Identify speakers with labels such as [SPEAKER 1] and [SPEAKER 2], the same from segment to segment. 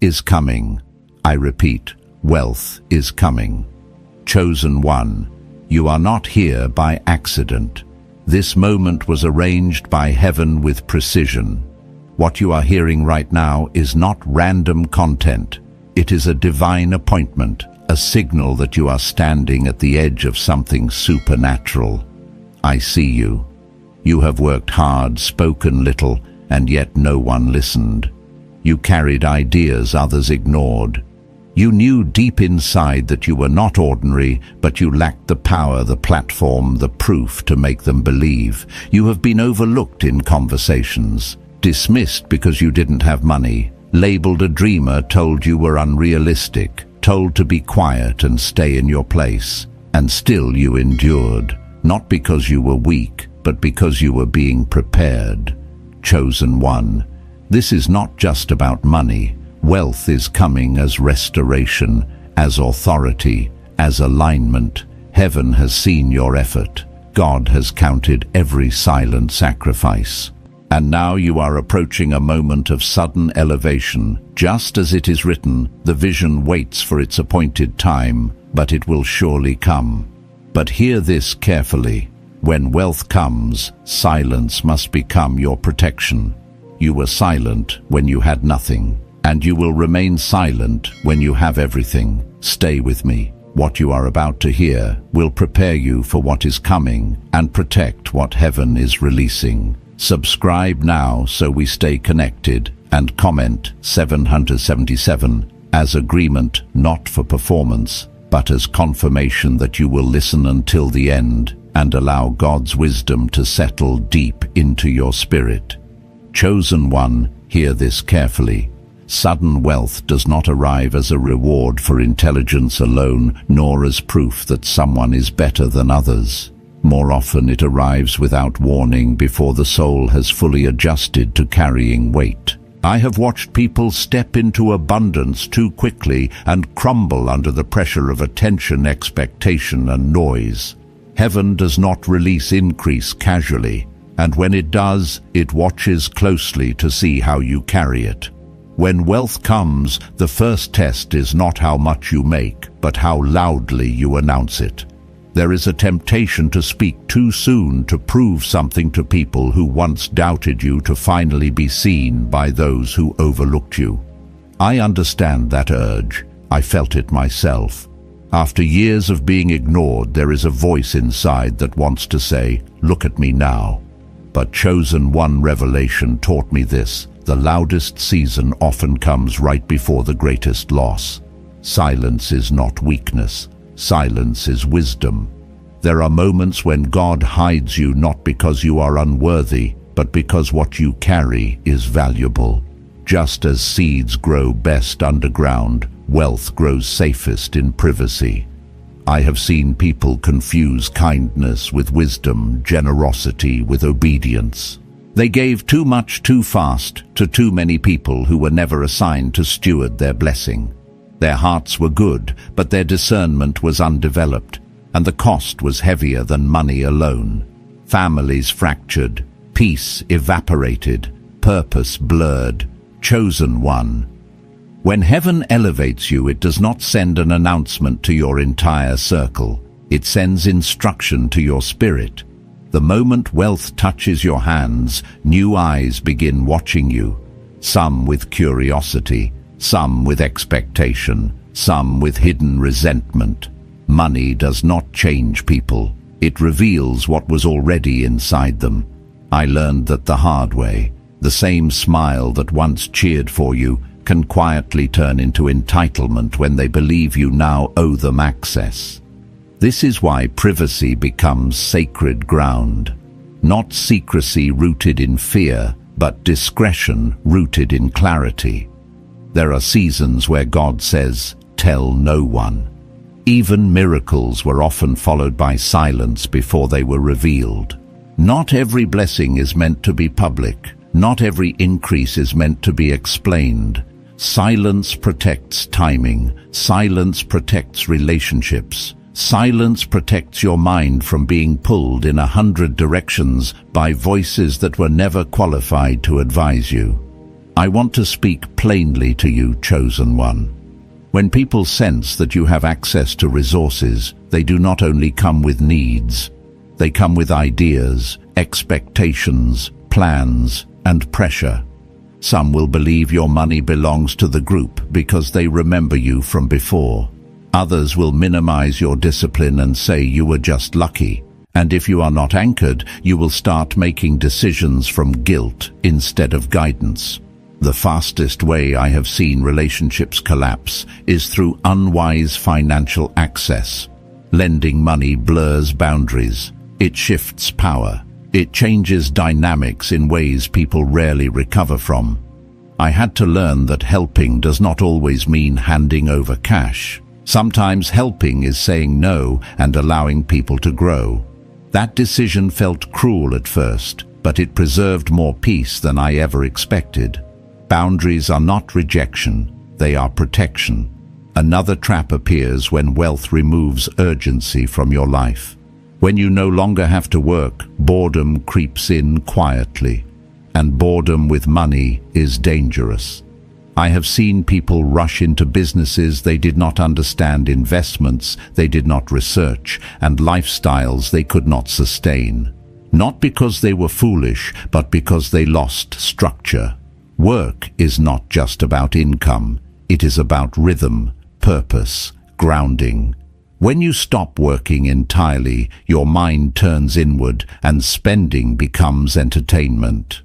[SPEAKER 1] is coming. I repeat, wealth is coming. Chosen one, you are not here by accident. This moment was arranged by heaven with precision. What you are hearing right now is not random content. It is a divine appointment, a signal that you are standing at the edge of something supernatural. I see you. You have worked hard, spoken little, and yet no one listened. You carried ideas others ignored. You knew deep inside that you were not ordinary, but you lacked the power, the platform, the proof to make them believe. You have been overlooked in conversations, dismissed because you didn't have money, labeled a dreamer, told you were unrealistic, told to be quiet and stay in your place. And still you endured, not because you were weak, but because you were being prepared. Chosen one, this is not just about money. Wealth is coming as restoration, as authority, as alignment. Heaven has seen your effort. God has counted every silent sacrifice. And now you are approaching a moment of sudden elevation. Just as it is written, the vision waits for its appointed time, but it will surely come. But hear this carefully. When wealth comes, silence must become your protection. You were silent when you had nothing, and you will remain silent when you have everything. Stay with me. What you are about to hear will prepare you for what is coming and protect what heaven is releasing. Subscribe now so we stay connected, and comment 777 as agreement, not for performance, but as confirmation that you will listen until the end and allow God's wisdom to settle deep into your spirit. Chosen one, hear this carefully. Sudden wealth does not arrive as a reward for intelligence alone, nor as proof that someone is better than others. More often it arrives without warning before the soul has fully adjusted to carrying weight. I have watched people step into abundance too quickly and crumble under the pressure of attention, expectation, and noise. Heaven does not release increase casually, and when it does, it watches closely to see how you carry it. When wealth comes, the first test is not how much you make, but how loudly you announce it. There is a temptation to speak too soon to prove something to people who once doubted you, to finally be seen by those who overlooked you. I understand that urge. I felt it myself. After years of being ignored, there is a voice inside that wants to say, "Look at me now." But Chosen One revelation taught me this: the loudest season often comes right before the greatest loss. Silence is not weakness. Silence is wisdom. There are moments when God hides you not because you are unworthy, but because what you carry is valuable. Just as seeds grow best underground, wealth grows safest in privacy. I have seen people confuse kindness with wisdom, generosity with obedience. They gave too much too fast to too many people who were never assigned to steward their blessing. Their hearts were good, but their discernment was undeveloped, and the cost was heavier than money alone. Families fractured, peace evaporated, purpose blurred. Chosen one, when heaven elevates you, it does not send an announcement to your entire circle. It sends instruction to your spirit. The moment wealth touches your hands, new eyes begin watching you, some with curiosity, some with expectation, some with hidden resentment. Money does not change people. It reveals what was already inside them. I learned that the hard way. The same smile that once cheered for you can quietly turn into entitlement when they believe you now owe them access. This is why privacy becomes sacred ground. Not secrecy rooted in fear, but discretion rooted in clarity. There are seasons where God says, "Tell no one." Even miracles were often followed by silence before they were revealed. Not every blessing is meant to be public. Not every increase is meant to be explained. Silence protects timing. Silence protects relationships. Silence protects your mind from being pulled in 100 directions by voices that were never qualified to advise you. I want to speak plainly to you, chosen one. When people sense that you have access to resources, they do not only come with needs, they come with ideas, expectations, plans, and pressure. Some will believe your money belongs to the group because they remember you from before. Others will minimize your discipline and say you were just lucky. And if you are not anchored, you will start making decisions from guilt instead of guidance. The fastest way I have seen relationships collapse is through unwise financial access. Lending money blurs boundaries. It shifts power. It changes dynamics in ways people rarely recover from. I had to learn that helping does not always mean handing over cash. Sometimes helping is saying no and allowing people to grow. That decision felt cruel at first, but it preserved more peace than I ever expected. Boundaries are not rejection, they are protection. Another trap appears when wealth removes urgency from your life. When you no longer have to work, boredom creeps in quietly. And boredom with money is dangerous. I have seen people rush into businesses they did not understand, investments they did not research, and lifestyles they could not sustain. Not because they were foolish, but because they lost structure. Work is not just about income, it is about rhythm, purpose, grounding. When you stop working entirely, your mind turns inward and spending becomes entertainment.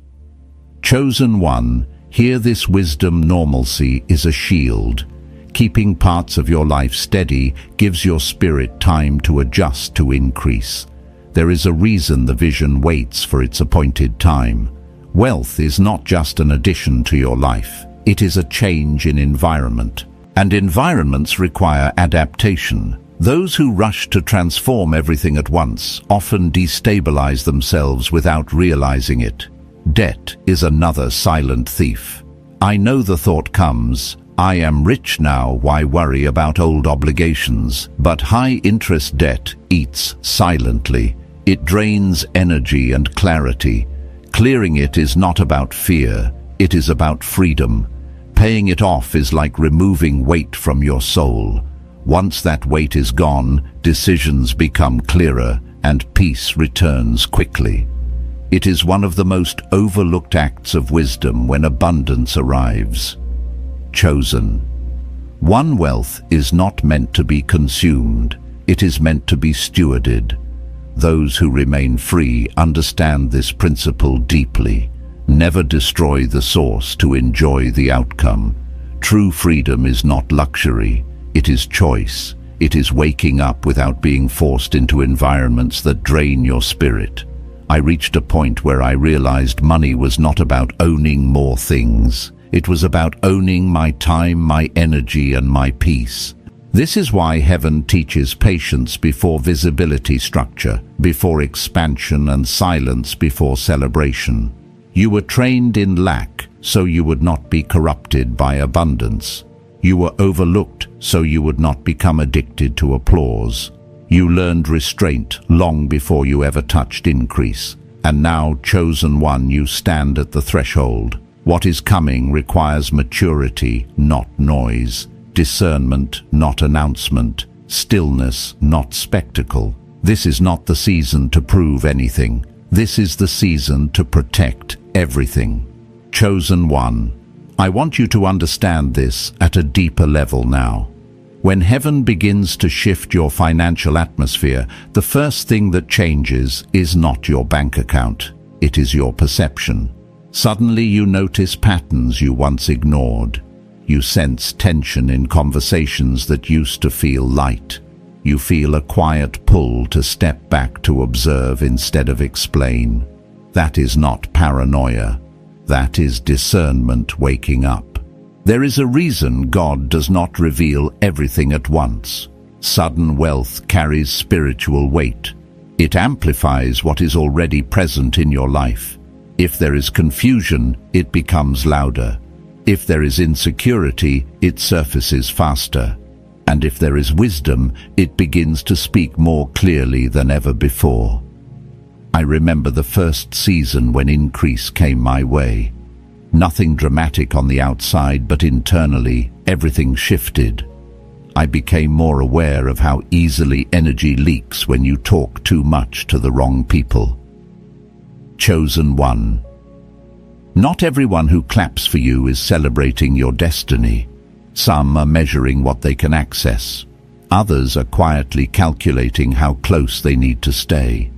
[SPEAKER 1] Chosen one, hear this wisdom: normalcy is a shield. Keeping parts of your life steady gives your spirit time to adjust to increase. There is a reason the vision waits for its appointed time. Wealth is not just an addition to your life, it is a change in environment. And environments require adaptation. Those who rush to transform everything at once often destabilize themselves without realizing it. Debt is another silent thief. I know the thought comes, I am rich now, why worry about old obligations? But high-interest debt eats silently. It drains energy and clarity. Clearing it is not about fear, it is about freedom. Paying it off is like removing weight from your soul. Once that weight is gone, decisions become clearer and peace returns quickly. It is one of the most overlooked acts of wisdom when abundance arrives. Chosen. One, wealth is not meant to be consumed, it is meant to be stewarded. Those who remain free understand this principle deeply. Never destroy the source to enjoy the outcome. True freedom is not luxury, it is choice. It is waking up without being forced into environments that drain your spirit. I reached a point where I realized money was not about owning more things. It was about owning my time, my energy, and my peace. This is why heaven teaches patience before visibility, structure before expansion, and silence before celebration. You were trained in lack, so you would not be corrupted by abundance. You were overlooked, so you would not become addicted to applause. You learned restraint long before you ever touched increase. And now, chosen one, you stand at the threshold. What is coming requires maturity, not noise. Discernment, not announcement. Stillness, not spectacle. This is not the season to prove anything. This is the season to protect everything. Chosen one, I want you to understand this at a deeper level now. When heaven begins to shift your financial atmosphere, the first thing that changes is not your bank account. It is your perception. Suddenly you notice patterns you once ignored. You sense tension in conversations that used to feel light. You feel a quiet pull to step back to observe instead of explain. That is not paranoia. That is discernment waking up. There is a reason God does not reveal everything at once. Sudden wealth carries spiritual weight. It amplifies what is already present in your life. If there is confusion, it becomes louder. If there is insecurity, it surfaces faster. And if there is wisdom, it begins to speak more clearly than ever before. I remember the first season when increase came my way. Nothing dramatic on the outside, but internally, everything shifted. I became more aware of how easily energy leaks when you talk too much to the wrong people. Chosen one. Not everyone who claps for you is celebrating your destiny. Some are measuring what they can access. Others are quietly calculating how close they need to stay.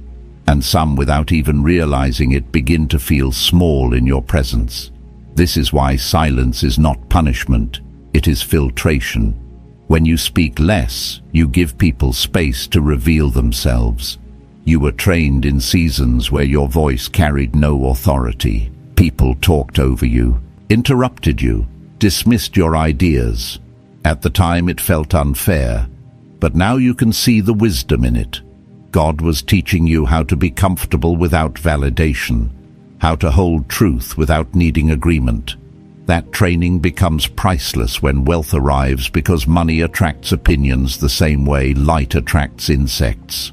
[SPEAKER 1] And some, without even realizing it, begin to feel small in your presence. This is why silence is not punishment, it is filtration. When you speak less, you give people space to reveal themselves. You were trained in seasons where your voice carried no authority. People talked over you, interrupted you, dismissed your ideas. At the time it felt unfair, but now you can see the wisdom in it. God was teaching you how to be comfortable without validation, how to hold truth without needing agreement. That training becomes priceless when wealth arrives, because money attracts opinions the same way light attracts insects.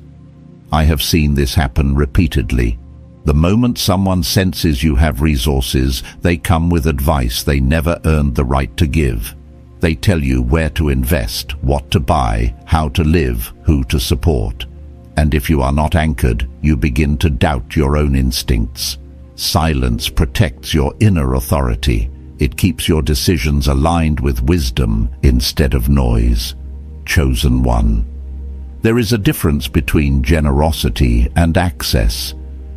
[SPEAKER 1] I have seen this happen repeatedly. The moment someone senses you have resources, they come with advice they never earned the right to give. They tell you where to invest, what to buy, how to live, who to support. And if you are not anchored, you begin to doubt your own instincts. Silence protects your inner authority. It keeps your decisions aligned with wisdom instead of noise. Chosen one. There is a difference between generosity and access.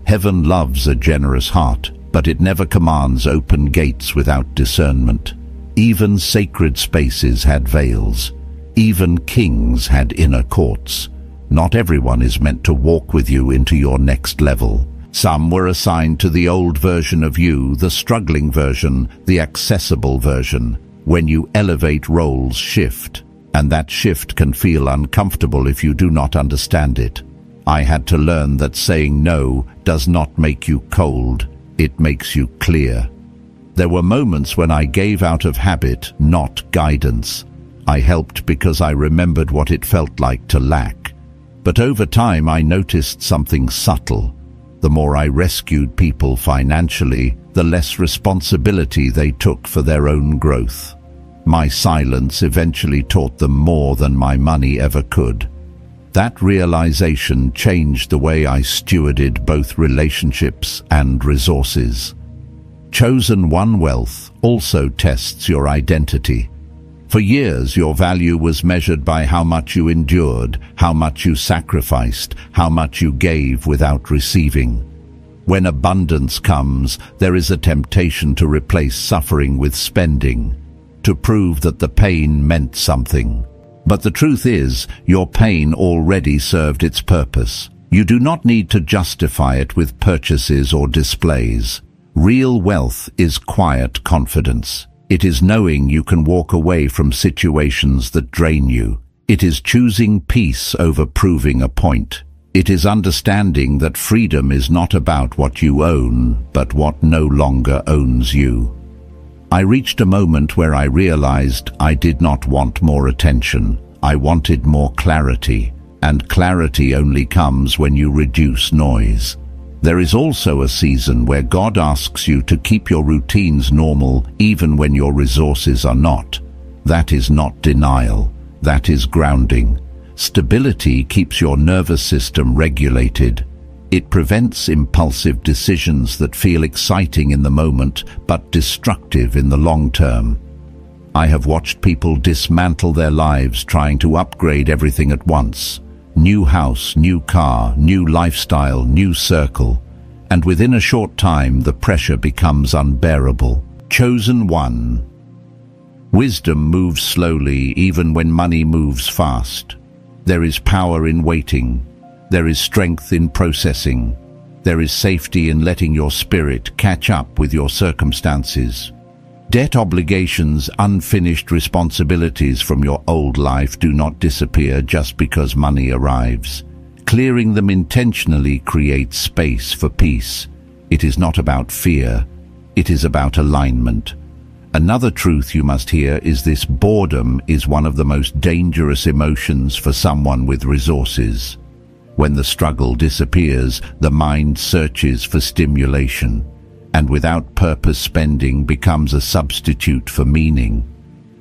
[SPEAKER 1] Heaven loves a generous heart, but it never commands open gates without discernment. Even sacred spaces had veils. Even kings had inner courts. Not everyone is meant to walk with you into your next level. Some were assigned to the old version of you, the struggling version, the accessible version. When you elevate, roles shift, and that shift can feel uncomfortable if you do not understand it. I had to learn that saying no does not make you cold, it makes you clear. There were moments when I gave out of habit, not guidance. I helped because I remembered what it felt like to lack. But over time I noticed something subtle. The more I rescued people financially, the less responsibility they took for their own growth. My silence eventually taught them more than my money ever could. That realization changed the way I stewarded both relationships and resources. Chosen one wealth also tests your identity. For years, your value was measured by how much you endured, how much you sacrificed, how much you gave without receiving. When abundance comes, there is a temptation to replace suffering with spending, to prove that the pain meant something. But the truth is, your pain already served its purpose. You do not need to justify it with purchases or displays. Real wealth is quiet confidence. It is knowing you can walk away from situations that drain you. It is choosing peace over proving a point. It is understanding that freedom is not about what you own, but what no longer owns you. I reached a moment where I realized I did not want more attention. I wanted more clarity, and clarity only comes when you reduce noise. There is also a season where God asks you to keep your routines normal even when your resources are not. That is not denial. That is grounding. Stability keeps your nervous system regulated. It prevents impulsive decisions that feel exciting in the moment but destructive in the long term. I have watched people dismantle their lives trying to upgrade everything at once. New house, new car, new lifestyle, new circle. And within a short time, the pressure becomes unbearable. Chosen one. Wisdom moves slowly even when money moves fast. There is power in waiting. There is strength in processing. There is safety in letting your spirit catch up with your circumstances. Debt obligations, unfinished responsibilities from your old life do not disappear just because money arrives. Clearing them intentionally creates space for peace. It is not about fear. It is about alignment. Another truth you must hear is this: boredom is one of the most dangerous emotions for someone with resources. When the struggle disappears, the mind searches for stimulation. and without purpose spending becomes a substitute for meaning.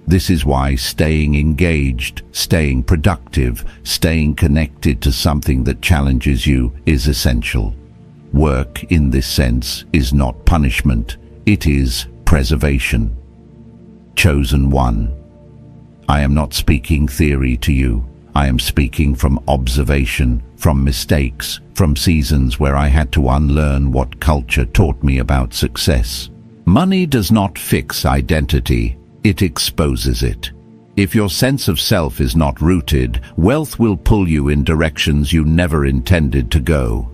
[SPEAKER 1] This is why staying engaged, staying productive, staying connected to something that challenges you is essential. Work, in this sense, is not punishment, it is preservation. Chosen one. I am not speaking theory to you. I am speaking from observation, from mistakes, from seasons where I had to unlearn what culture taught me about success. Money does not fix identity, it exposes it. If your sense of self is not rooted, wealth will pull you in directions you never intended to go.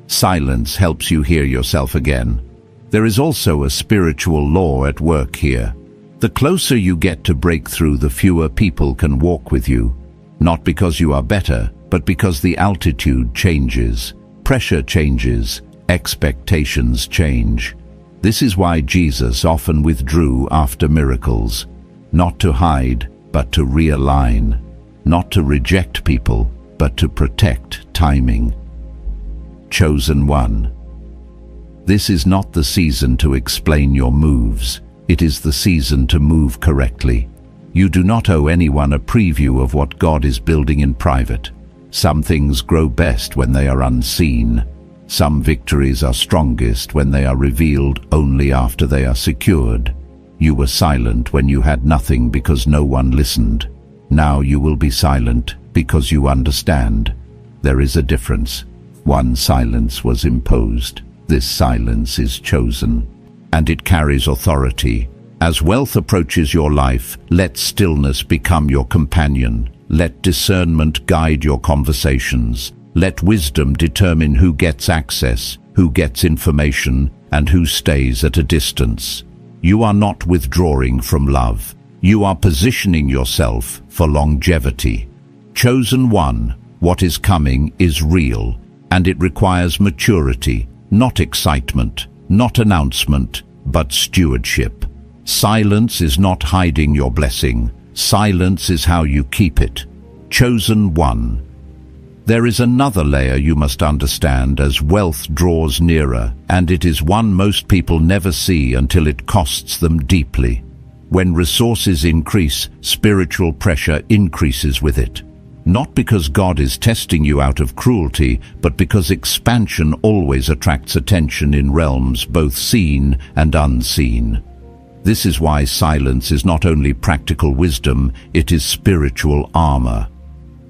[SPEAKER 1] Silence helps you hear yourself again. There is also a spiritual law at work here. The closer you get to breakthrough, the fewer people can walk with you. Not because you are better, but because the altitude changes, pressure changes, expectations change. This is why Jesus often withdrew after miracles, not to hide, but to realign, not to reject people, but to protect timing. Chosen one. This is not the season to explain your moves. It is the season to move correctly. You do not owe anyone a preview of what God is building in private. Some things grow best when they are unseen. Some victories are strongest when they are revealed only after they are secured. You were silent when you had nothing because no one listened. Now you will be silent because you understand. There is a difference. One silence was imposed. This silence is chosen, and it carries authority. As wealth approaches your life, let stillness become your companion. Let discernment guide your conversations. Let wisdom determine who gets access, who gets information, and who stays at a distance. You are not withdrawing from love. You are positioning yourself for longevity. Chosen one, what is coming is real, and it requires maturity, not excitement, not announcement, but stewardship. Silence is not hiding your blessing. Silence is how you keep it. Chosen one. There is another layer you must understand as wealth draws nearer, and it is one most people never see until it costs them deeply. When resources increase, spiritual pressure increases with it. Not because God is testing you out of cruelty, but because expansion always attracts attention in realms both seen and unseen. This is why silence is not only practical wisdom, it is spiritual armor.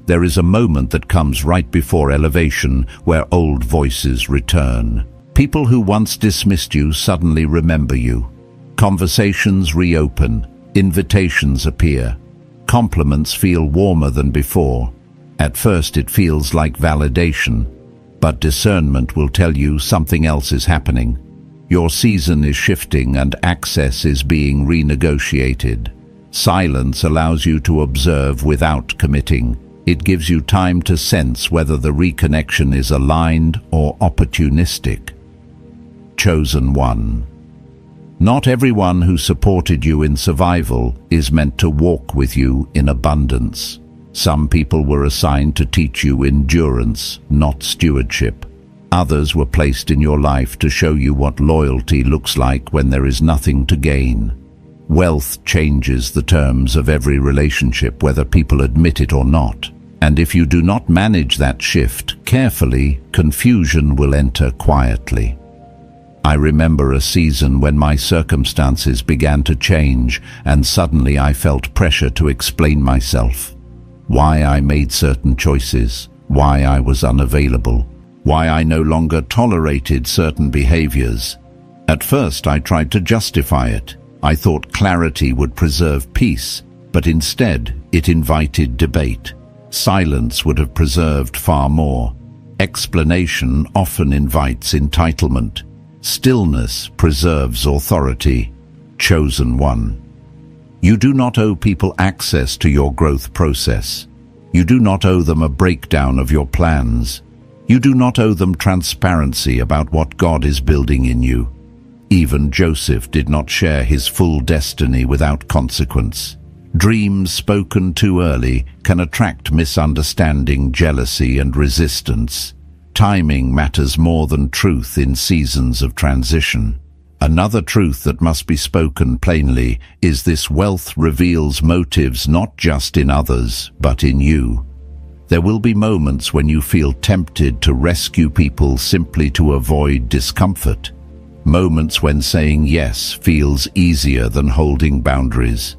[SPEAKER 1] There is a moment that comes right before elevation where old voices return. People who once dismissed you suddenly remember you. Conversations reopen, invitations appear. Compliments feel warmer than before. At first it feels like validation, but discernment will tell you something else is happening. Your season is shifting and access is being renegotiated. Silence allows you to observe without committing. It gives you time to sense whether the reconnection is aligned or opportunistic. Chosen one. Not everyone who supported you in survival is meant to walk with you in abundance. Some people were assigned to teach you endurance, not stewardship. Others were placed in your life to show you what loyalty looks like when there is nothing to gain. Wealth changes the terms of every relationship, whether people admit it or not. And if you do not manage that shift carefully, confusion will enter quietly. I remember a season when my circumstances began to change, and suddenly I felt pressure to explain myself. Why I made certain choices, why I was unavailable, why I no longer tolerated certain behaviors. At first I tried to justify it. I thought clarity would preserve peace, but instead it invited debate. Silence would have preserved far more. Explanation often invites entitlement. Stillness preserves authority. Chosen one. You do not owe people access to your growth process. You do not owe them a breakdown of your plans. You do not owe them transparency about what God is building in you. Even Joseph did not share his full destiny without consequence. Dreams spoken too early can attract misunderstanding, jealousy, and resistance. Timing matters more than truth in seasons of transition. A Another truth that must be spoken plainly is this: wealth reveals motives not just in others, but in you. There will be moments when you feel tempted to rescue people simply to avoid discomfort. Moments when saying yes feels easier than holding boundaries.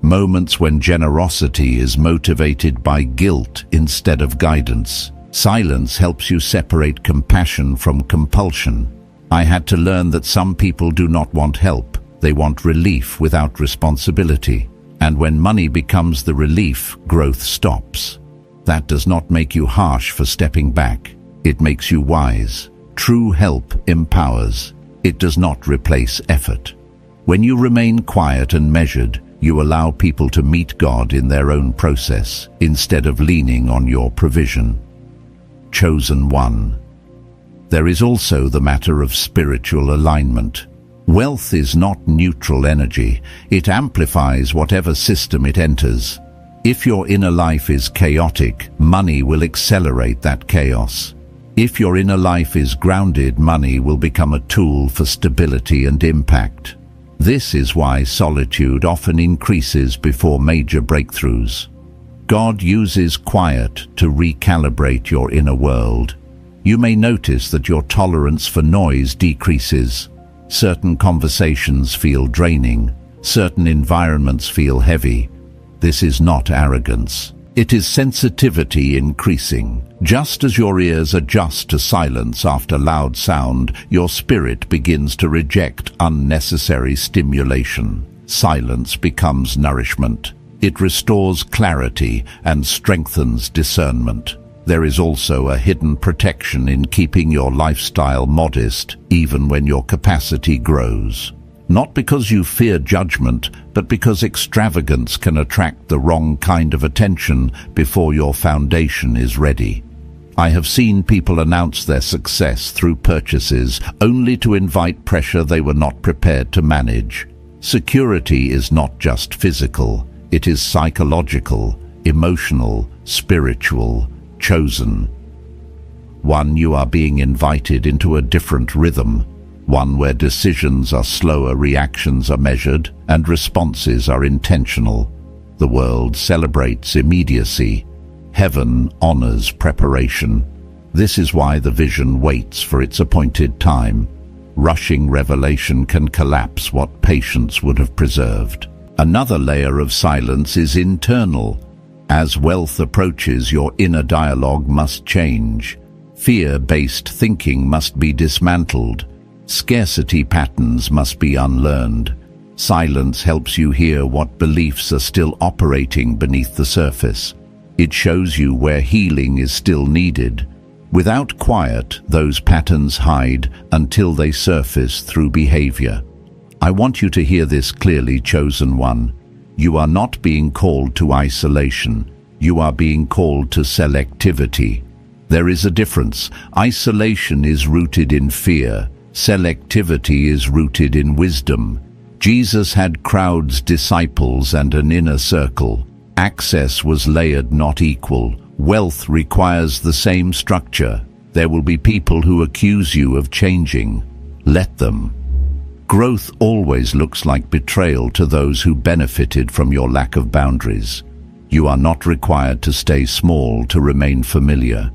[SPEAKER 1] Moments when generosity is motivated by guilt instead of guidance. Silence helps you separate compassion from compulsion. I had to learn that some people do not want help. They want relief without responsibility. And when money becomes the relief, growth stops. That does not make you harsh for stepping back. It makes you wise. True help empowers. It does not replace effort. When you remain quiet and measured, you allow people to meet God in their own process, instead of leaning on your provision. Chosen one. There is also the matter of spiritual alignment. Wealth is not neutral energy. It amplifies whatever system it enters. If your inner life is chaotic, money will accelerate that chaos. If your inner life is grounded, money will become a tool for stability and impact. This is why solitude often increases before major breakthroughs. God uses quiet to recalibrate your inner world. You may notice that your tolerance for noise decreases. Certain conversations feel draining. Certain environments feel heavy. This is not arrogance. It is sensitivity increasing. Just as your ears adjust to silence after loud sound, your spirit begins to reject unnecessary stimulation. Silence becomes nourishment. It restores clarity and strengthens discernment. There is also a hidden protection in keeping your lifestyle modest, even when your capacity grows. Not because you fear judgment, but because extravagance can attract the wrong kind of attention before your foundation is ready. I have seen people announce their success through purchases only to invite pressure they were not prepared to manage. Security is not just physical, it is psychological, emotional, spiritual. Chosen one, you are being invited into a different rhythm, one where decisions are slower, reactions are measured, and responses are intentional. The world celebrates immediacy. Heaven honors preparation. This is why the vision waits for its appointed time. Rushing revelation can collapse what patience would have preserved. Another layer of silence is internal. As wealth approaches, your inner dialogue must change. Fear-based thinking must be dismantled. Scarcity patterns must be unlearned. Silence helps you hear what beliefs are still operating beneath the surface. It shows you where healing is still needed. Without quiet, those patterns hide until they surface through behavior. I want you to hear this clearly, chosen one. You are not being called to isolation. You are being called to selectivity. There is a difference. Isolation is rooted in fear. Selectivity is rooted in wisdom. Jesus had crowds, disciples, and an inner circle. Access was layered, not equal. Wealth requires the same structure. There will be people who accuse you of changing. Let them. Growth always looks like betrayal to those who benefited from your lack of boundaries. You are not required to stay small to remain familiar.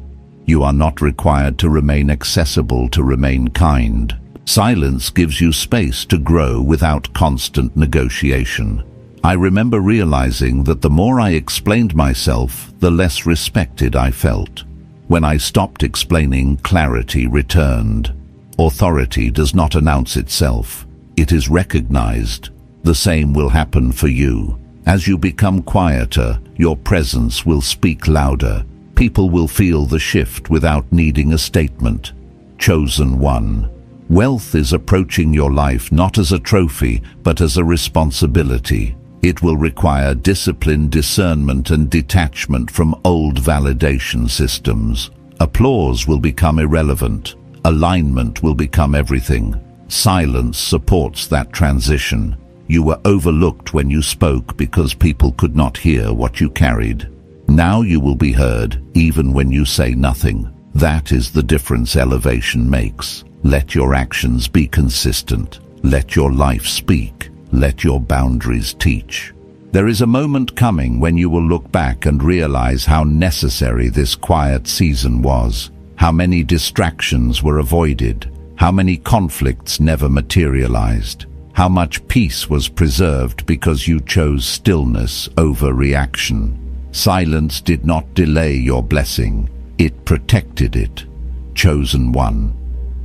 [SPEAKER 1] You are not required to remain accessible to remain kind. Silence gives you space to grow without constant negotiation. I remember realizing that the more I explained myself, the less respected I felt. When I stopped explaining, clarity returned. Authority does not announce itself. It is recognized. The same will happen for you. As you become quieter, your presence will speak louder. People will feel the shift without needing a statement. Chosen one. Wealth is approaching your life not as a trophy, but as a responsibility. It will require discipline, discernment, and detachment from old validation systems. Applause will become irrelevant. Alignment will become everything. Silence supports that transition. You were overlooked when you spoke because people could not hear what you carried. Now you will be heard, even when you say nothing. That is the difference elevation makes. Let your actions be consistent. Let your life speak. Let your boundaries teach. There is a moment coming when you will look back and realize how necessary this quiet season was, how many distractions were avoided, how many conflicts never materialized, how much peace was preserved because you chose stillness over reaction. Silence did not delay your blessing, it protected it. Chosen one.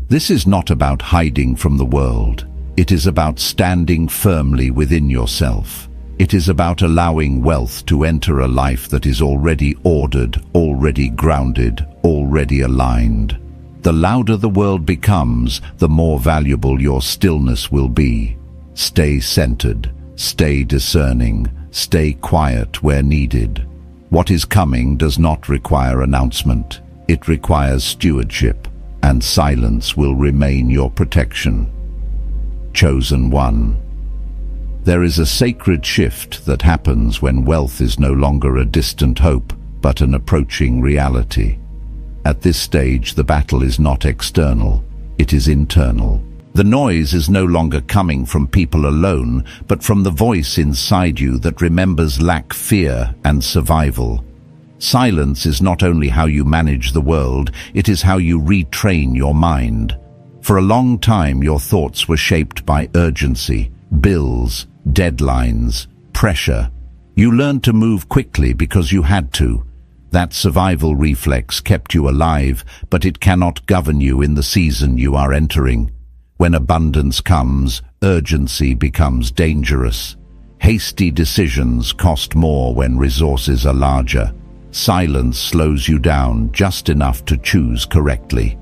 [SPEAKER 1] This is not about hiding from the world. It is about standing firmly within yourself. It is about allowing wealth to enter a life that is already ordered, already grounded, already aligned. The louder the world becomes, the more valuable your stillness will be. Stay centered, stay discerning, stay quiet where needed. What is coming does not require announcement. It requires stewardship, and silence will remain your protection. Chosen one. There is a sacred shift that happens when wealth is no longer a distant hope, but an approaching reality. At this stage, the battle is not external, it is internal. The noise is no longer coming from people alone, but from the voice inside you that remembers lack, fear, and survival. Silence is not only how you manage the world, it is how you retrain your mind. For a long time, your thoughts were shaped by urgency, bills, deadlines, pressure. You learned to move quickly because you had to. That survival reflex kept you alive, but it cannot govern you in the season you are entering. When abundance comes, urgency becomes dangerous. Hasty decisions cost more when resources are larger. Silence slows you down just enough to choose correctly.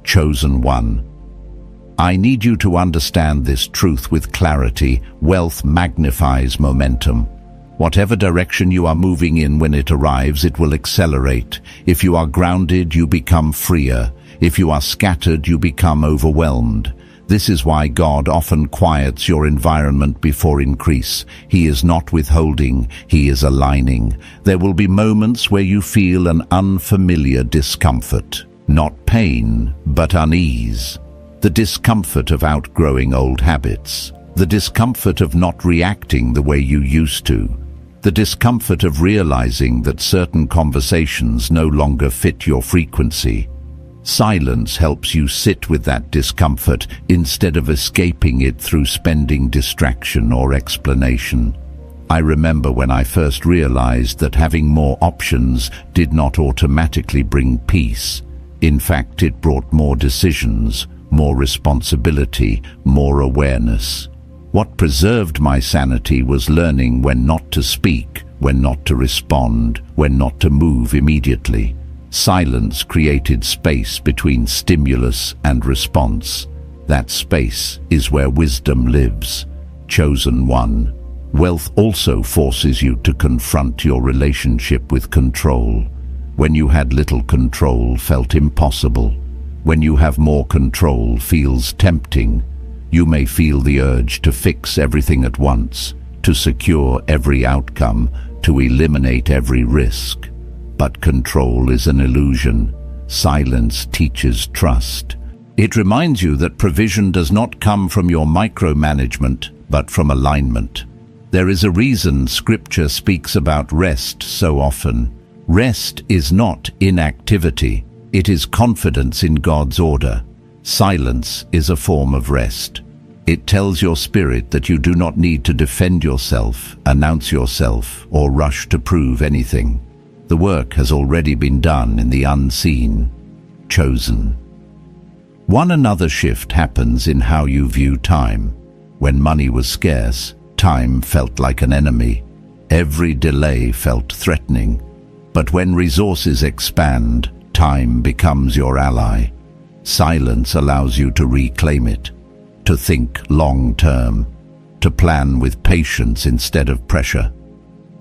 [SPEAKER 1] Chosen one. I need you to understand this truth with clarity. Wealth magnifies momentum. Whatever direction you are moving in, when it arrives, it will accelerate. If you are grounded, you become freer. If you are scattered, you become overwhelmed. This is why God often quiets your environment before increase. He is not withholding, He is aligning. There will be moments where you feel an unfamiliar discomfort. Not pain, but unease. The discomfort of outgrowing old habits. The discomfort of not reacting the way you used to. The discomfort of realizing that certain conversations no longer fit your frequency. Silence helps you sit with that discomfort instead of escaping it through spending distraction or explanation. I remember when I first realized that having more options did not automatically bring peace. In fact, it brought more decisions, more responsibility, more awareness. What preserved my sanity was learning when not to speak, when not to respond, when not to move immediately. Silence created space between stimulus and response. That space is where wisdom lives. Chosen one. Wealth also forces you to confront your relationship with control. When you had little control, felt impossible. When you have more control, feels tempting. You may feel the urge to fix everything at once, to secure every outcome, to eliminate every risk. But control is an illusion. Silence teaches trust. It reminds you that provision does not come from your micromanagement, but from alignment. There is a reason Scripture speaks about rest so often. Rest is not inactivity. It is confidence in God's order. Silence is a form of rest. It tells your spirit that you do not need to defend yourself, announce yourself, or rush to prove anything. The work has already been done in the unseen. Chosen. One another shift happens in how you view time. When money was scarce, time felt like an enemy. Every delay felt threatening. But when resources expand, time becomes your ally. Silence allows you to reclaim it, to think long-term, to plan with patience instead of pressure.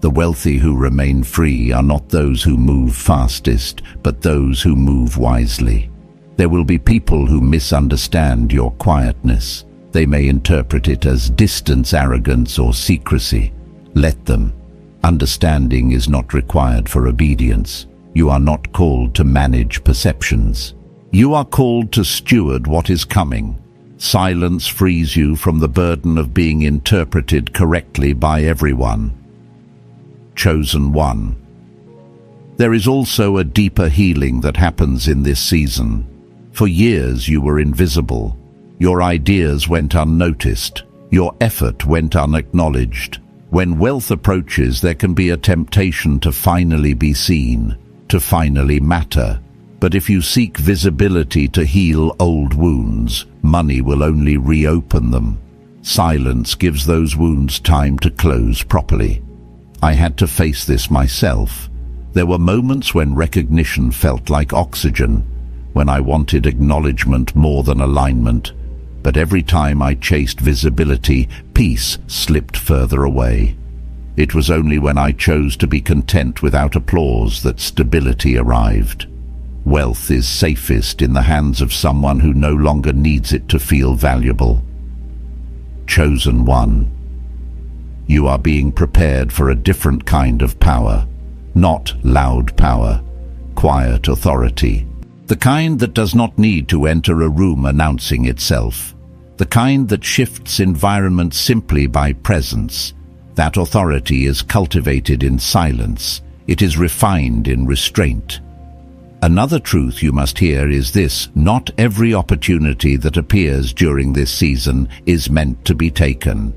[SPEAKER 1] The wealthy who remain free are not those who move fastest, but those who move wisely. There will be people who misunderstand your quietness. They may interpret it as distance, arrogance, or secrecy. Let them. Understanding is not required for obedience. You are not called to manage perceptions. You are called to steward what is coming. Silence frees you from the burden of being interpreted correctly by everyone. Chosen one. There is also a deeper healing that happens in this season. For years you were invisible. Your ideas went unnoticed. Your effort went unacknowledged. When wealth approaches, there can be a temptation to finally be seen, to finally matter. But if you seek visibility to heal old wounds, money will only reopen them. Silence gives those wounds time to close properly. I had to face this myself. There were moments when recognition felt like oxygen, when I wanted acknowledgement more than alignment. But every time I chased visibility, peace slipped further away. It was only when I chose to be content without applause that stability arrived. Wealth is safest in the hands of someone who no longer needs it to feel valuable. Chosen one. You are being prepared for a different kind of power. Not loud power, quiet authority. The kind that does not need to enter a room announcing itself. The kind that shifts environment simply by presence. That authority is cultivated in silence. It is refined in restraint. Another truth you must hear is this: not every opportunity that appears during this season is meant to be taken.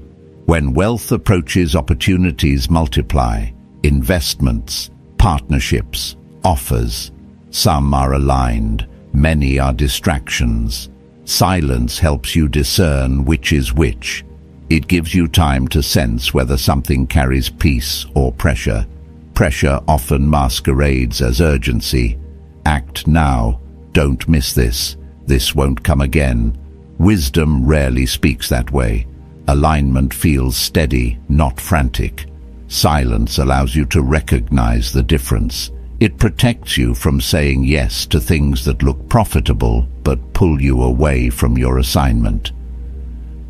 [SPEAKER 1] When wealth approaches, opportunities multiply. Investments, partnerships, offers. Some are aligned, many are distractions. Silence helps you discern which is which. It gives you time to sense whether something carries peace or pressure. Pressure often masquerades as urgency. Act now. Don't miss this. This won't come again. Wisdom rarely speaks that way. Alignment feels steady, not frantic. Silence allows you to recognize the difference. It protects you from saying yes to things that look profitable but pull you away from your assignment.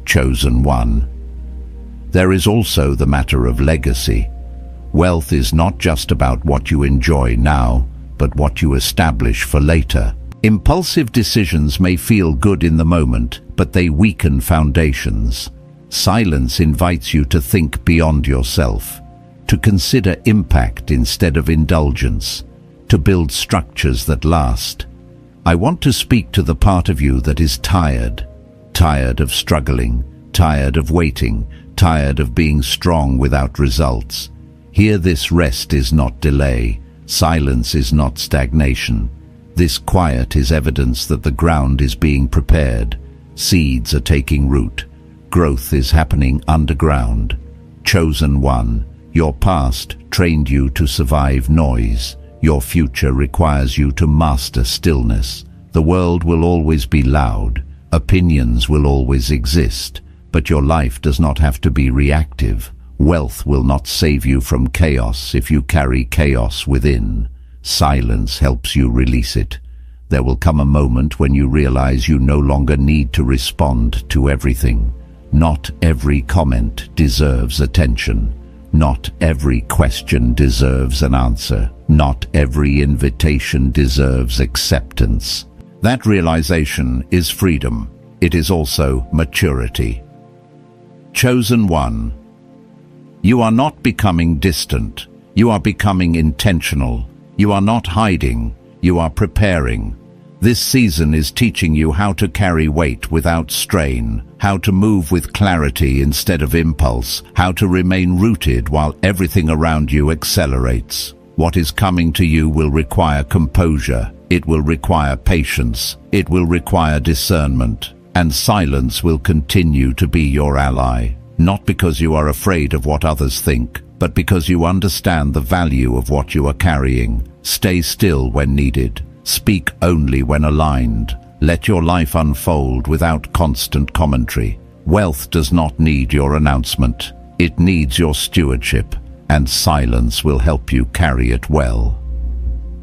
[SPEAKER 1] Chosen one. There is also the matter of legacy. Wealth is not just about what you enjoy now, but what you establish for later. Impulsive decisions may feel good in the moment, but they weaken foundations. Silence invites you to think beyond yourself, to consider impact instead of indulgence, to build structures that last. I want to speak to the part of you that is tired of struggling, tired of waiting, tired of being strong without results. Here, this rest is not delay. Silence is not stagnation. This quiet is evidence that the ground is being prepared. Seeds are taking root. Growth is happening underground. Chosen one. Your past trained you to survive noise. Your future requires you to master stillness. The world will always be loud. Opinions will always exist. But your life does not have to be reactive. Wealth will not save you from chaos if you carry chaos within. Silence helps you release it. There will come a moment when you realize you no longer need to respond to everything. Not every comment deserves attention. Not every question deserves an answer. Not every invitation deserves acceptance. That realization is freedom. It is also maturity. Chosen one. You are not becoming distant. You are becoming intentional. You are not hiding. You are preparing. This season is teaching you how to carry weight without strain, how to move with clarity instead of impulse, how to remain rooted while everything around you accelerates. What is coming to you will require composure. It will require patience. It will require discernment. And silence will continue to be your ally. Not because you are afraid of what others think, but because you understand the value of what you are carrying. Stay still when needed. Speak only when aligned. Let your life unfold without constant commentary. Wealth does not need your announcement. It needs your stewardship, and silence will help you carry it well.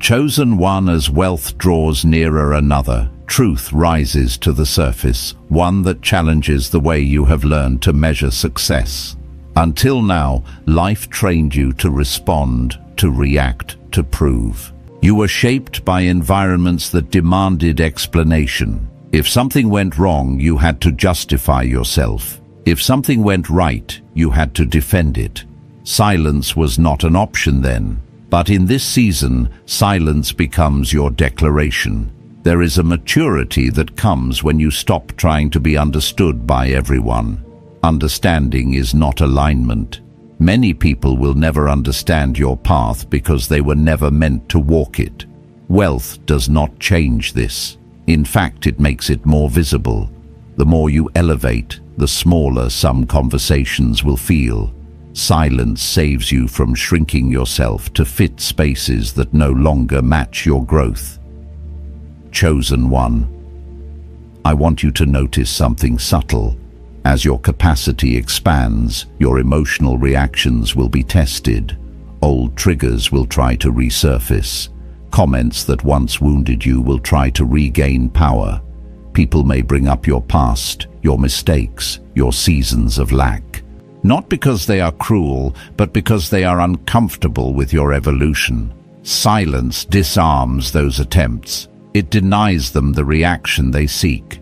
[SPEAKER 1] Chosen one. As wealth draws nearer another, truth rises to the surface, one that challenges the way you have learned to measure success. Until now, life trained you to respond, to react, to prove. You were shaped by environments that demanded explanation. If something went wrong, you had to justify yourself. If something went right, you had to defend it. Silence was not an option then. But in this season, silence becomes your declaration. There is a maturity that comes when you stop trying to be understood by everyone. Understanding is not alignment. Many people will never understand your path because they were never meant to walk it. Wealth does not change this. In fact, it makes it more visible. The more you elevate, the smaller some conversations will feel. Silence saves you from shrinking yourself to fit spaces that no longer match your growth. Chosen one. I want you to notice something subtle. As your capacity expands, your emotional reactions will be tested. Old triggers will try to resurface. Comments that once wounded you will try to regain power. People may bring up your past, your mistakes, your seasons of lack. Not because they are cruel, but because they are uncomfortable with your evolution. Silence disarms those attempts. It denies them the reaction they seek.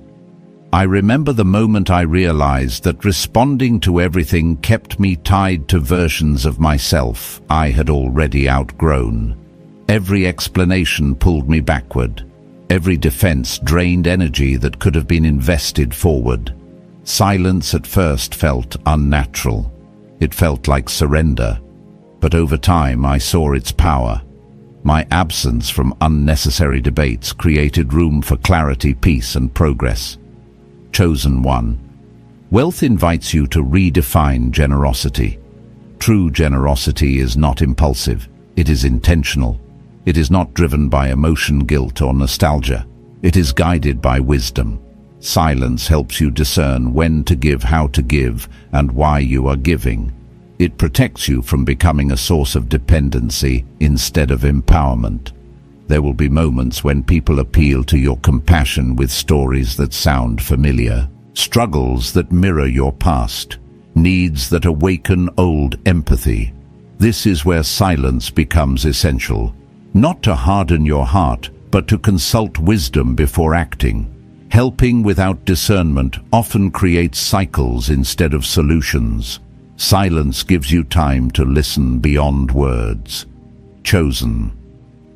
[SPEAKER 1] I remember the moment I realized that responding to everything kept me tied to versions of myself I had already outgrown. Every explanation pulled me backward. Every defense drained energy that could have been invested forward. Silence at first felt unnatural. It felt like surrender. But over time I saw its power. My absence from unnecessary debates created room for clarity, peace, and progress. Chosen one. Wealth invites you to redefine generosity. True generosity is not impulsive. It is intentional. It is not driven by emotion, guilt, or nostalgia. It is guided by wisdom. Silence helps you discern when to give, how to give, and why you are giving. It protects you from becoming a source of dependency instead of empowerment. There will be moments when people appeal to your compassion with stories that sound familiar, struggles that mirror your past, needs that awaken old empathy. This is where silence becomes essential. Not to harden your heart, but to consult wisdom before acting. Helping without discernment often creates cycles instead of solutions. Silence gives you time to listen beyond words. Chosen.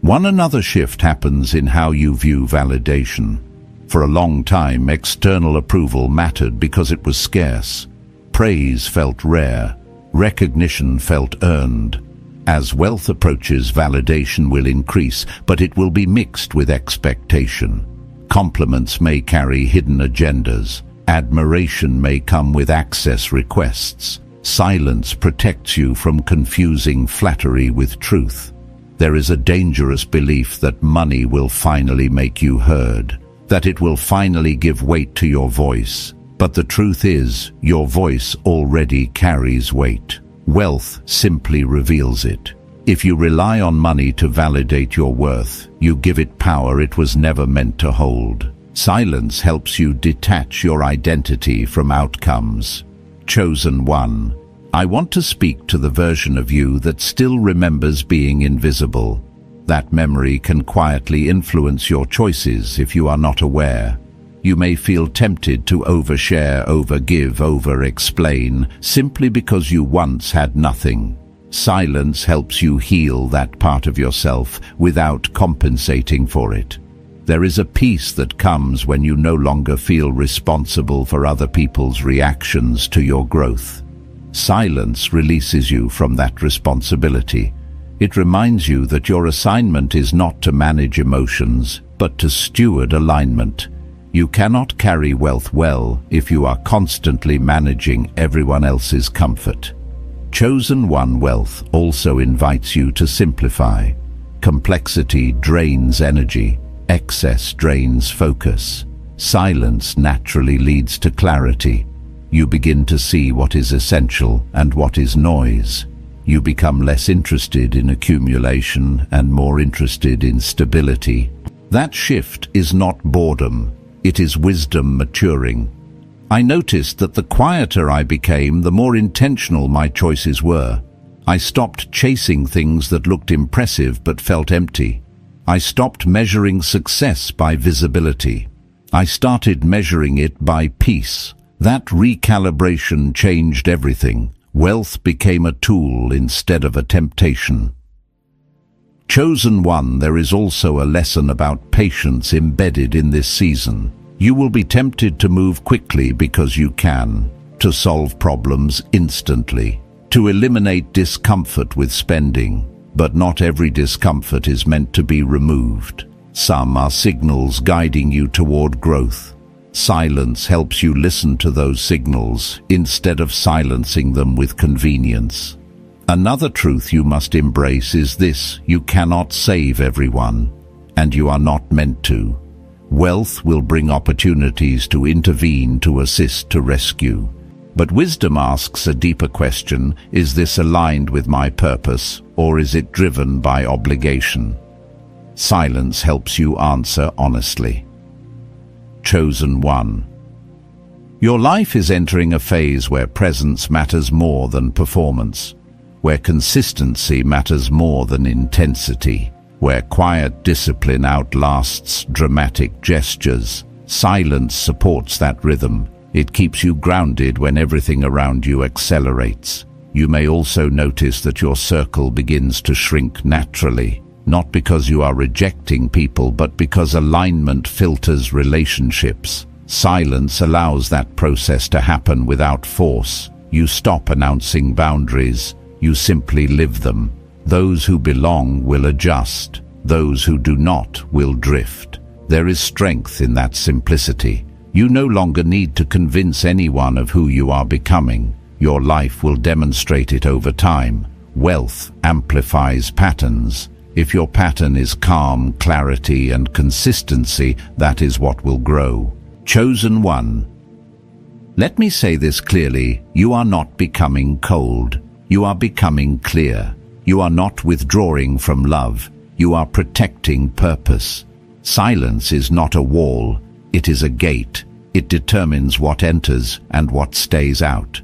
[SPEAKER 1] One another shift happens in how you view validation. For a long time, external approval mattered because it was scarce. Praise felt rare. Recognition felt earned. As wealth approaches, validation will increase, but it will be mixed with expectation. Compliments may carry hidden agendas. Admiration may come with access requests. Silence protects you from confusing flattery with truth. There is a dangerous belief that money will finally make you heard, that it will finally give weight to your voice. But the truth is, your voice already carries weight. Wealth simply reveals it. If you rely on money to validate your worth, you give it power it was never meant to hold. Silence helps you detach your identity from outcomes. Chosen one. I want to speak to the version of you that still remembers being invisible. That memory can quietly influence your choices if you are not aware. You may feel tempted to overshare, overgive, over-explain, simply because you once had nothing. Silence helps you heal that part of yourself without compensating for it. There is a peace that comes when you no longer feel responsible for other people's reactions to your growth. Silence releases you from that responsibility. It reminds you that your assignment is not to manage emotions, but to steward alignment. You cannot carry wealth well if you are constantly managing everyone else's comfort. Chosen one wealth also invites you to simplify. Complexity drains energy. Excess drains focus. Silence naturally leads to clarity. You begin to see what is essential and what is noise. You become less interested in accumulation and more interested in stability. That shift is not boredom. It is wisdom maturing. I noticed that the quieter I became, the more intentional my choices were. I stopped chasing things that looked impressive but felt empty. I stopped measuring success by visibility. I started measuring it by peace. That recalibration changed everything. Wealth became a tool instead of a temptation. Chosen one, there is also a lesson about patience embedded in this season. You will be tempted to move quickly because you can, to solve problems instantly, to eliminate discomfort with spending. But not every discomfort is meant to be removed. Some are signals guiding you toward growth. Silence helps you listen to those signals instead of silencing them with convenience. Another truth you must embrace is this: you cannot save everyone, and you are not meant to. Wealth will bring opportunities to intervene, to assist, to rescue. But wisdom asks a deeper question: is this aligned with my purpose, or is it driven by obligation? Silence helps you answer honestly. Chosen one. Your life is entering a phase where presence matters more than performance, where consistency matters more than intensity, where quiet discipline outlasts dramatic gestures. Silence supports that rhythm. It keeps you grounded when everything around you accelerates. You may also notice that your circle begins to shrink naturally, not because you are rejecting people, but because alignment filters relationships. Silence allows that process to happen without force. You stop announcing boundaries. You simply live them. Those who belong will adjust. Those who do not will drift. There is strength in that simplicity. You no longer need to convince anyone of who you are becoming. Your life will demonstrate it over time. Wealth amplifies patterns. If your pattern is calm, clarity, and consistency, that is what will grow. Chosen one. Let me say this clearly: you are not becoming cold. You are becoming clear. You are not withdrawing from love. You are protecting purpose. Silence is not a wall. It is a gate. It determines what enters and what stays out.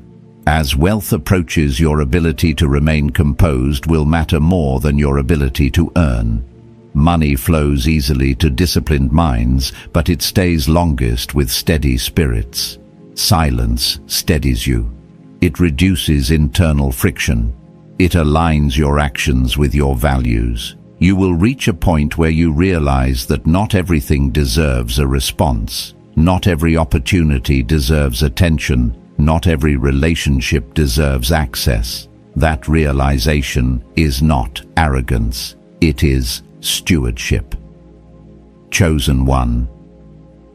[SPEAKER 1] As wealth approaches, your ability to remain composed will matter more than your ability to earn. Money flows easily to disciplined minds, but it stays longest with steady spirits. Silence steadies you. It reduces internal friction. It aligns your actions with your values. You will reach a point where you realize that not everything deserves a response. Not every opportunity deserves attention. Not every relationship deserves access. That realization is not arrogance. It is stewardship. Chosen one.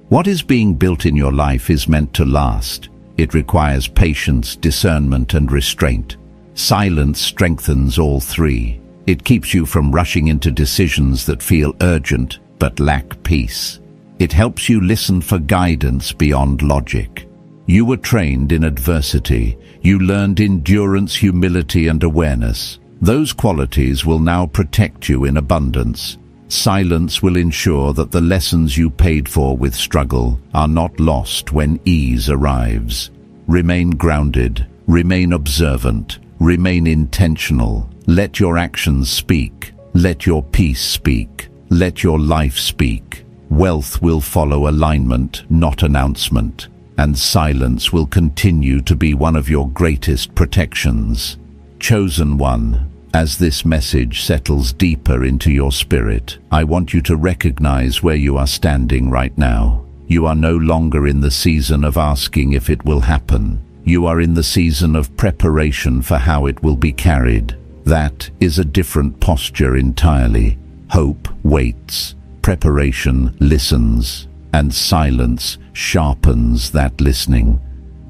[SPEAKER 1] What is being built in your life is meant to last. It requires patience, discernment, and restraint. Silence strengthens all three. It keeps you from rushing into decisions that feel urgent but lack peace. It helps you listen for guidance beyond logic. You were trained in adversity. You learned endurance, humility, and awareness. Those qualities will now protect you in abundance. Silence will ensure that the lessons you paid for with struggle are not lost when ease arrives. Remain grounded. Remain observant. Remain intentional. Let your actions speak. Let your peace speak. Let your life speak. Wealth will follow alignment, not announcement. And silence will continue to be one of your greatest protections. Chosen one, as this message settles deeper into your spirit, I want you to recognize where you are standing right now. You are no longer in the season of asking if it will happen. You are in the season of preparation for how it will be carried. That is a different posture entirely. Hope waits. Preparation listens. And silence sharpens that listening.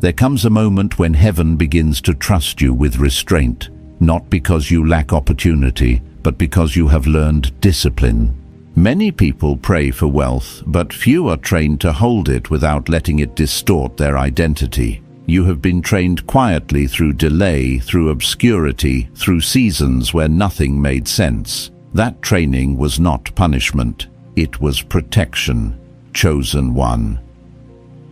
[SPEAKER 1] There comes a moment when heaven begins to trust you with restraint, not because you lack opportunity, but because you have learned discipline. Many people pray for wealth, but few are trained to hold it without letting it distort their identity. You have been trained quietly through delay, through obscurity, through seasons where nothing made sense. That training was not punishment. It was protection. Chosen one.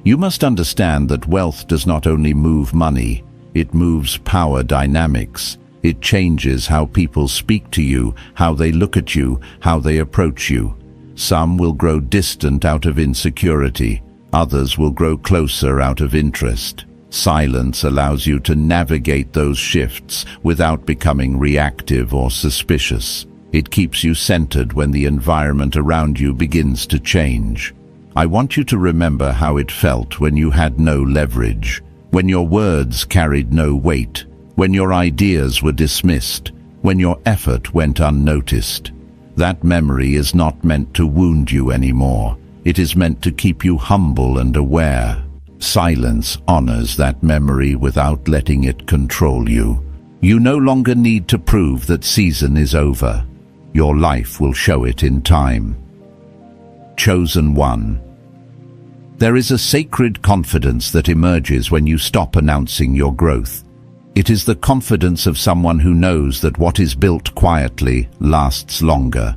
[SPEAKER 1] You must understand that wealth does not only move money, it moves power dynamics. It changes how people speak to you, how they look at you, how they approach you. Some will grow distant out of insecurity. Others will grow closer out of interest. Silence allows you to navigate those shifts without becoming reactive or suspicious. It keeps you centered when the environment around you begins to change. I want you to remember how it felt when you had no leverage, when your words carried no weight, when your ideas were dismissed, when your effort went unnoticed. That memory is not meant to wound you anymore. It is meant to keep you humble and aware. Silence honors that memory without letting it control you. You no longer need to prove that season is over. Your life will show it in time. Chosen one. There is a sacred confidence that emerges when you stop announcing your growth. It is the confidence of someone who knows that what is built quietly lasts longer.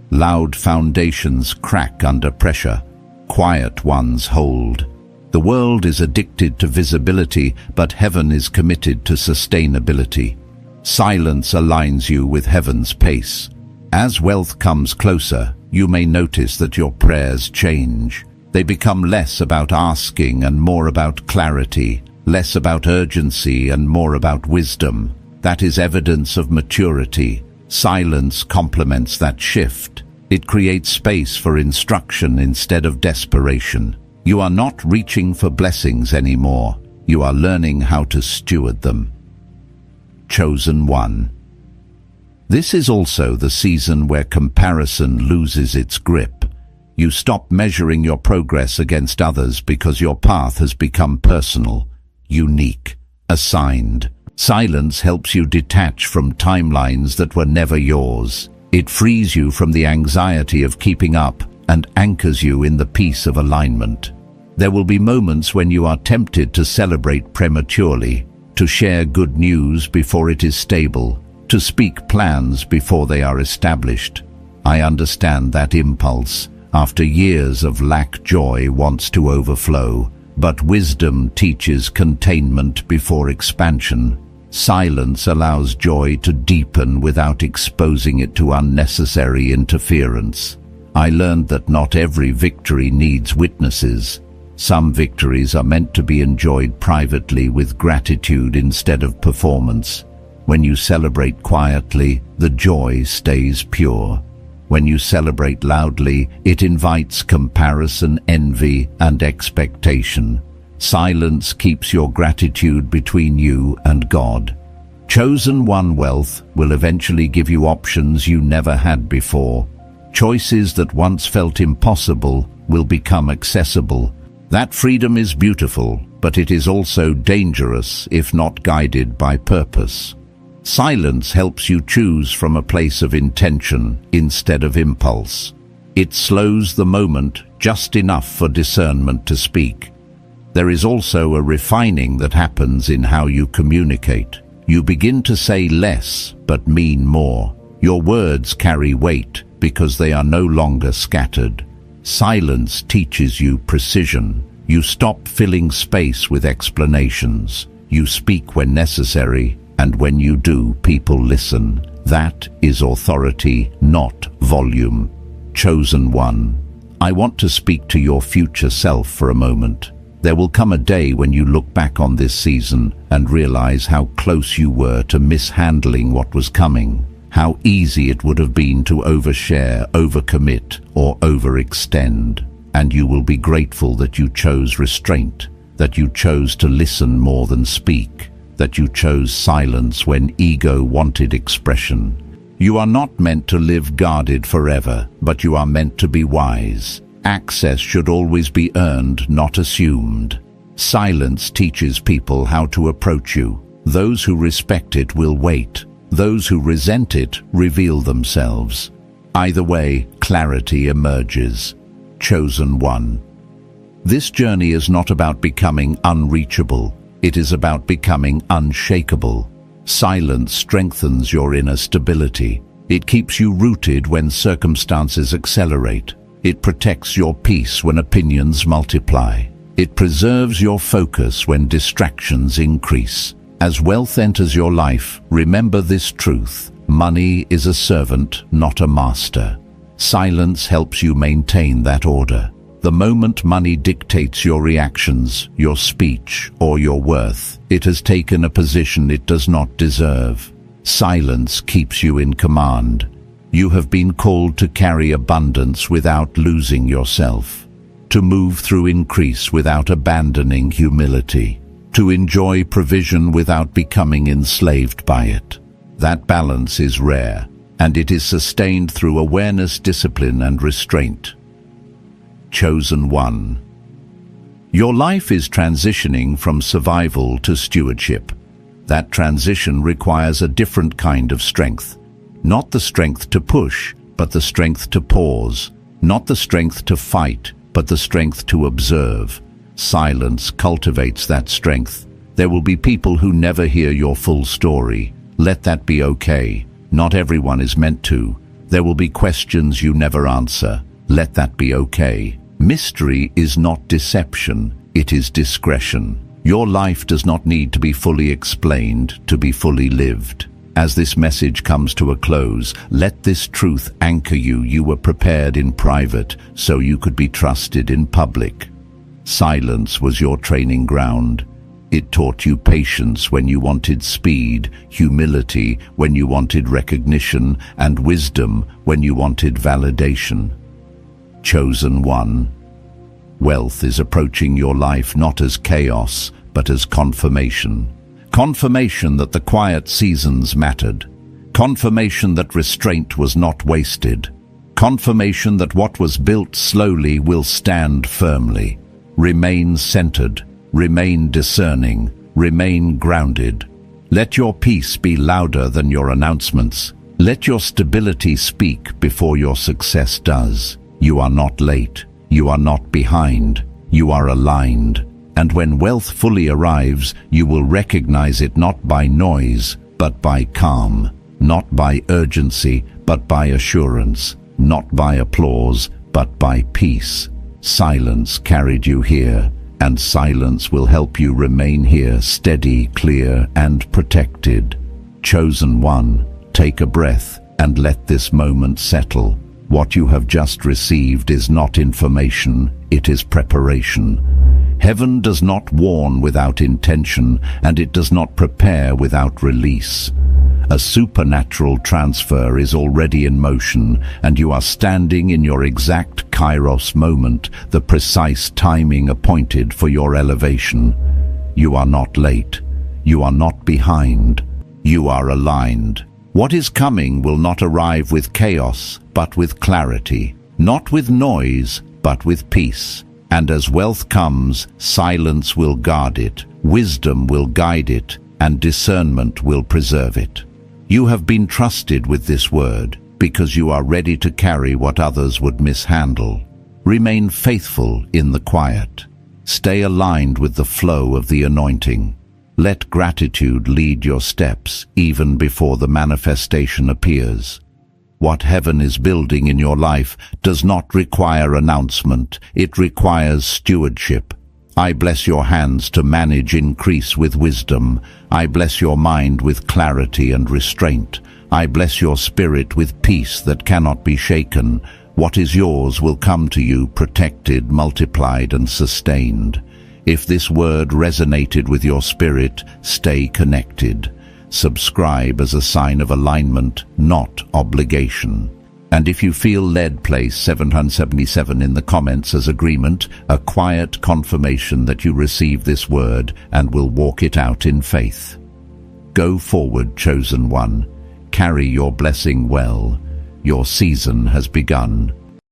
[SPEAKER 1] Loud foundations crack under pressure. Quiet ones hold. The world is addicted to visibility, but heaven is committed to sustainability. Silence aligns you with heaven's pace. As wealth comes closer, you may notice that your prayers change. They become less about asking and more about clarity, less about urgency and more about wisdom. That is evidence of maturity. Silence complements that shift. It creates space for instruction instead of desperation. You are not reaching for blessings anymore. You are learning how to steward them. Chosen one. This is also the season where comparison loses its grip. You stop measuring your progress against others because your path has become personal, unique, assigned. Silence helps you detach from timelines that were never yours. It frees you from the anxiety of keeping up and anchors you in the peace of alignment. There will be moments when you are tempted to celebrate prematurely, to share good news before it is stable, to speak plans before they are established. I understand that impulse. After years of lack, joy wants to overflow, but wisdom teaches containment before expansion. Silence allows joy to deepen without exposing it to unnecessary interference. I learned that not every victory needs witnesses. Some victories are meant to be enjoyed privately with gratitude instead of performance. When you celebrate quietly, the joy stays pure. When you celebrate loudly, it invites comparison, envy, and expectation. Silence keeps your gratitude between you and God. Chosen one wealth will eventually give you options you never had before. Choices that once felt impossible will become accessible. That freedom is beautiful, but it is also dangerous if not guided by purpose. Silence helps you choose from a place of intention instead of impulse. It slows the moment just enough for discernment to speak. There is also a refining that happens in how you communicate. You begin to say less but mean more. Your words carry weight because they are no longer scattered. Silence teaches you precision. You stop filling space with explanations. You speak when necessary, and when you do, people listen. That is authority, not volume. Chosen one. I want to speak to your future self for a moment. There will come a day when you look back on this season and realize how close you were to mishandling what was coming. How easy it would have been to overshare, overcommit, or overextend. And you will be grateful that you chose restraint, that you chose to listen more than speak, that you chose silence when ego wanted expression. You are not meant to live guarded forever, but you are meant to be wise. Access should always be earned, not assumed. Silence teaches people how to approach you. Those who respect it will wait. Those who resent it reveal themselves. Either way, clarity emerges. Chosen one. This journey is not about becoming unreachable. It is about becoming unshakable. Silence strengthens your inner stability. It keeps you rooted when circumstances accelerate. It protects your peace when opinions multiply. It preserves your focus when distractions increase. As wealth enters your life, remember this truth. Money is a servant, not a master. Silence helps you maintain that order. The moment money dictates your reactions, your speech, or your worth, it has taken a position it does not deserve. Silence keeps you in command. You have been called to carry abundance without losing yourself, to move through increase without abandoning humility, to enjoy provision without becoming enslaved by it. That balance is rare, and it is sustained through awareness, discipline, and restraint. Chosen one. Your life is transitioning from survival to stewardship. That transition requires a different kind of strength. Not the strength to push, but the strength to pause. Not the strength to fight, but the strength to observe. Silence cultivates that strength. There will be people who never hear your full story. Let that be okay. Not everyone is meant to. There will be questions you never answer. Let that be okay. Mystery is not deception, it is discretion. Your life does not need to be fully explained to be fully lived. As this message comes to a close, let this truth anchor you. You were prepared in private, so you could be trusted in public. Silence was your training ground. It taught you patience when you wanted speed, humility when you wanted recognition, and wisdom when you wanted validation. Chosen one. Wealth is approaching your life not as chaos, but as confirmation. Confirmation that the quiet seasons mattered. Confirmation that restraint was not wasted. Confirmation that what was built slowly will stand firmly. Remain centered. Remain discerning. Remain grounded. Let your peace be louder than your announcements. Let your stability speak before your success does. You are not late. You are not behind. You are aligned. And when wealth fully arrives, you will recognize it not by noise, but by calm. Not by urgency, but by assurance. Not by applause, but by peace. Silence carried you here, and silence will help you remain here, steady, clear, and protected. Chosen one, take a breath and let this moment settle. What you have just received is not information, it is preparation. Heaven does not warn without intention, and it does not prepare without release. A supernatural transfer is already in motion, and you are standing in your exact kairos moment, the precise timing appointed for your elevation. You are not late. You are not behind. You are aligned. What is coming will not arrive with chaos, but with clarity. Not with noise, but with peace. And as wealth comes, silence will guard it, wisdom will guide it, and discernment will preserve it. You have been trusted with this word, because you are ready to carry what others would mishandle. Remain faithful in the quiet. Stay aligned with the flow of the anointing. Let gratitude lead your steps even before the manifestation appears. What heaven is building in your life does not require announcement, it requires stewardship. I bless your hands to manage increase with wisdom. I bless your mind with clarity and restraint. I bless your spirit with peace that cannot be shaken. What is yours will come to you protected, multiplied, and sustained. If this word resonated with your spirit, stay connected. Subscribe as a sign of alignment, not obligation. And if you feel led, place 777 in the comments as agreement, a quiet confirmation that you receive this word and will walk it out in faith. Go forward, chosen one. Carry your blessing well. Your season has begun.